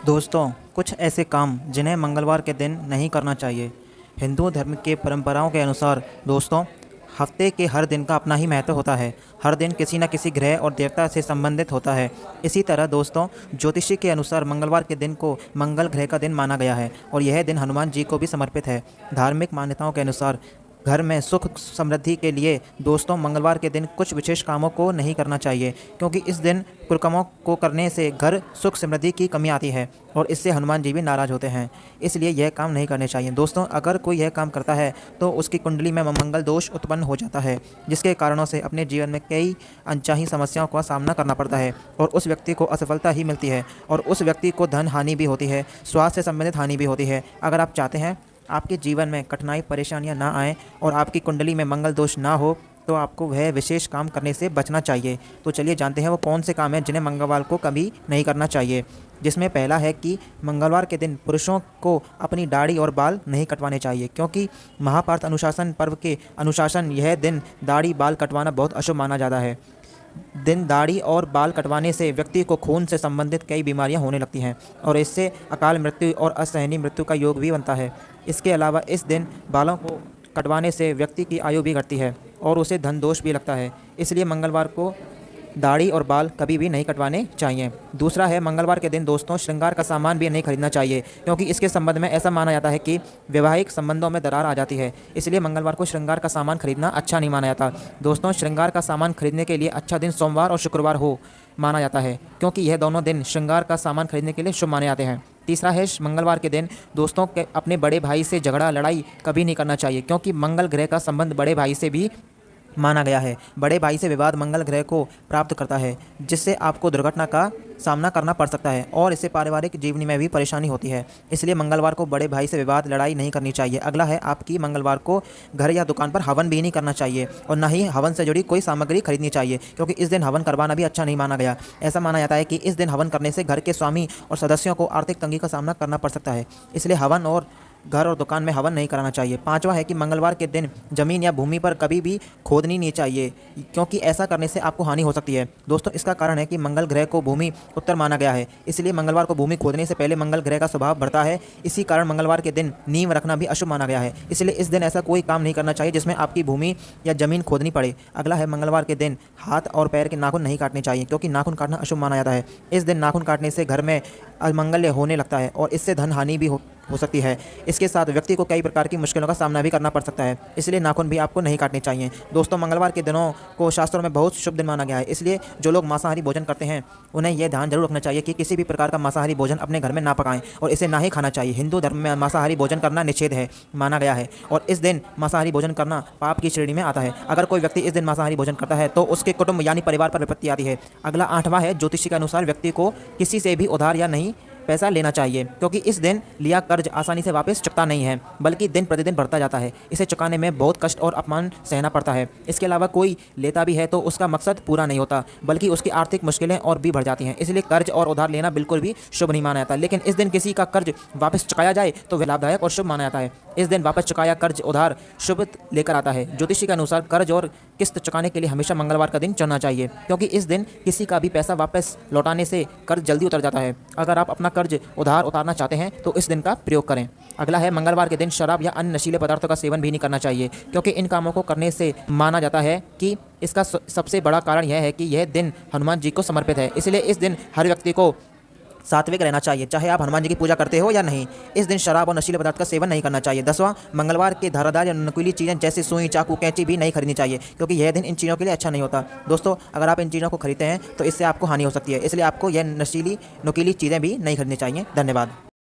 दोस्तों, कुछ ऐसे काम जिन्हें मंगलवार के दिन नहीं करना चाहिए। हिंदू धर्म के परंपराओं के अनुसार दोस्तों, हफ्ते के हर दिन का अपना ही महत्व होता है। हर दिन किसी न किसी ग्रह और देवता से संबंधित होता है। इसी तरह दोस्तों, ज्योतिषी के अनुसार मंगलवार के दिन को मंगल ग्रह का दिन माना गया है और यह दिन हनुमान जी को भी समर्पित है। धार्मिक मान्यताओं के अनुसार घर में सुख समृद्धि के लिए दोस्तों मंगलवार के दिन कुछ विशेष कामों को नहीं करना चाहिए, क्योंकि इस दिन कुकर्मों को करने से घर सुख समृद्धि की कमी आती है और इससे हनुमान जी भी नाराज़ होते हैं। इसलिए यह काम नहीं करने चाहिए। दोस्तों, अगर कोई यह काम करता है तो उसकी कुंडली में मंगल दोष उत्पन्न हो जाता है, जिसके कारणों से अपने जीवन में कई अनचाही समस्याओं का सामना करना पड़ता है और उस व्यक्ति को असफलता ही मिलती है और उस व्यक्ति को धन हानि भी होती है, स्वास्थ्य से संबंधित हानि भी होती है। अगर आप चाहते हैं आपके जीवन में कठिनाई परेशानियां ना आएँ और आपकी कुंडली में मंगल दोष ना हो, तो आपको वह विशेष काम करने से बचना चाहिए। तो चलिए जानते हैं वो कौन से काम हैं जिन्हें मंगलवार को कभी नहीं करना चाहिए। जिसमें पहला है कि मंगलवार के दिन पुरुषों को अपनी दाढ़ी और बाल नहीं कटवाने चाहिए, क्योंकि महाभारत अनुशासन पर्व के अनुशासन यह दिन दाढ़ी बाल कटवाना बहुत अशुभ माना जाता है। दिन दाढ़ी और बाल कटवाने से व्यक्ति को खून से संबंधित कई बीमारियां होने लगती हैं और इससे अकाल मृत्यु और असहनीय मृत्यु का योग भी बनता है। इसके अलावा इस दिन बालों को कटवाने से व्यक्ति की आयु भी घटती है और उसे धन दोष भी लगता है। इसलिए मंगलवार को दाढ़ी और बाल कभी भी नहीं कटवाने चाहिए। दूसरा है, मंगलवार के दिन दोस्तों श्रृंगार का सामान भी नहीं खरीदना चाहिए, क्योंकि इसके संबंध में ऐसा माना जाता है कि वैवाहिक संबंधों में दरार आ जाती है। इसलिए मंगलवार को श्रृंगार का सामान खरीदना अच्छा नहीं माना जाता। दोस्तों, श्रृंगार का सामान खरीदने के लिए अच्छा दिन सोमवार और शुक्रवार हो माना जाता है, क्योंकि यह दोनों दिन श्रृंगार का सामान खरीदने के लिए शुभ माने जाते हैं। तीसरा है, मंगलवार के दिन दोस्तों के अपने बड़े भाई से झगड़ा लड़ाई कभी नहीं करना चाहिए, क्योंकि मंगल ग्रह का संबंध बड़े भाई से भी माना गया है। बड़े भाई से विवाद मंगल ग्रह को प्राप्त करता है, जिससे आपको दुर्घटना का सामना करना पड़ सकता है और इससे पारिवारिक जीवन में भी परेशानी होती है। इसलिए मंगलवार को बड़े भाई से विवाद लड़ाई नहीं करनी चाहिए। अगला है, आपकी मंगलवार को घर या दुकान पर हवन भी नहीं करना चाहिए और न ही हवन से जुड़ी कोई सामग्री खरीदनी चाहिए, क्योंकि इस दिन हवन करवाना भी अच्छा नहीं माना गया। ऐसा माना जाता है कि इस दिन हवन करने से घर के स्वामी और सदस्यों को आर्थिक तंगी का सामना करना पड़ सकता है। इसलिए हवन और घर और दुकान में हवन नहीं कराना चाहिए। पांचवा है कि मंगलवार के दिन जमीन या भूमि पर कभी भी खोदनी नहीं चाहिए, क्योंकि ऐसा करने से आपको हानि हो सकती है। दोस्तों, इसका कारण है कि मंगल ग्रह को भूमि उत्तर माना गया है, इसलिए मंगलवार को भूमि खोदने से पहले मंगल ग्रह का स्वभाव बढ़ता है। इसी कारण मंगलवार के दिन नींव रखना भी अशुभ माना गया है। इसलिए इस दिन ऐसा कोई काम नहीं करना चाहिए जिसमें आपकी भूमि या जमीन खोदनी पड़े। अगला है, मंगलवार के दिन हाथ और पैर के नाखून नहीं काटने चाहिए, क्योंकि नाखून काटना अशुभ माना जाता है। इस दिन नाखून काटने से घर में अमंगल्य होने लगता है और इससे धन हानि भी हो सकती है। इसके साथ व्यक्ति को कई प्रकार की मुश्किलों का सामना भी करना पड़ सकता है, इसलिए नाखून भी आपको नहीं काटने चाहिए। दोस्तों, मंगलवार के दिनों को शास्त्रों में बहुत शुभ दिन माना गया है, इसलिए जो लोग मांसाहारी भोजन करते हैं उन्हें यह ध्यान जरूर रखना चाहिए कि किसी भी प्रकार का मांसाहारी भोजन अपने घर में ना पकाएं और इसे ना ही खाना चाहिए। हिंदू धर्म में मांसाहारी भोजन करना निषेध है माना गया है और इस दिन मांसाहारी भोजन करना पाप की श्रेणी में आता है। अगर कोई व्यक्ति इस दिन मांसाहारी भोजन करता है तो उसके कुटुंब यानी परिवार पर विपत्ति आती है। अगला आठवां है, ज्योतिषी के अनुसार व्यक्ति को किसी से भी उधार या नहीं पैसा लेना चाहिए, क्योंकि इस दिन लिया कर्ज आसानी से वापस चुकता नहीं है, बल्कि दिन प्रतिदिन बढ़ता जाता है। इसे चुकाने में बहुत कष्ट और अपमान सहना पड़ता है। इसके अलावा कोई लेता भी है तो उसका मकसद पूरा नहीं होता, बल्कि उसकी आर्थिक मुश्किलें और भी बढ़ जाती हैं। इसलिए कर्ज और उधार लेना बिल्कुल भी शुभ नहीं माना जाता, लेकिन इस दिन किसी का कर्ज वापस चुकाया जाए तो वह लाभदायक और शुभ माना जाता है। इस दिन वापस चुकाया कर्ज उधार शुभ लेकर आता है। ज्योतिषी के अनुसार कर्ज और किस्त चुकाने के लिए हमेशा मंगलवार का दिन चुनना चाहिए, क्योंकि इस दिन किसी का भी पैसा वापस लौटाने से कर्ज जल्दी उतर जाता है। अगर आप अपना कर्ज उधार उतारना चाहते हैं तो इस दिन का प्रयोग करें। अगला है, मंगलवार के दिन शराब या अन्य नशीले पदार्थों का सेवन भी नहीं करना चाहिए, क्योंकि इन कामों को करने से माना जाता है कि इसका सबसे बड़ा कारण यह है कि यह दिन हनुमान जी को समर्पित है। इसलिए इस दिन हर व्यक्ति को सात्विक रहना चाहिए, चाहे आप हनुमान जी की पूजा करते हो या नहीं। इस दिन शराब और नशीले पदार्थ का सेवन नहीं करना चाहिए। 10वां, मंगलवार के धारादार या नुकीली चीज़ें जैसे सुई, चाकू, कैंची भी नहीं खरीदनी चाहिए, क्योंकि यह दिन इन चीज़ों के लिए अच्छा नहीं होता। दोस्तों, अगर आप इन चीज़ों को खरीदते हैं तो इससे आपको हानि हो सकती है, इसलिए आपको यह नुकीली चीज़ें भी नहीं खरीदनी चाहिए। धन्यवाद।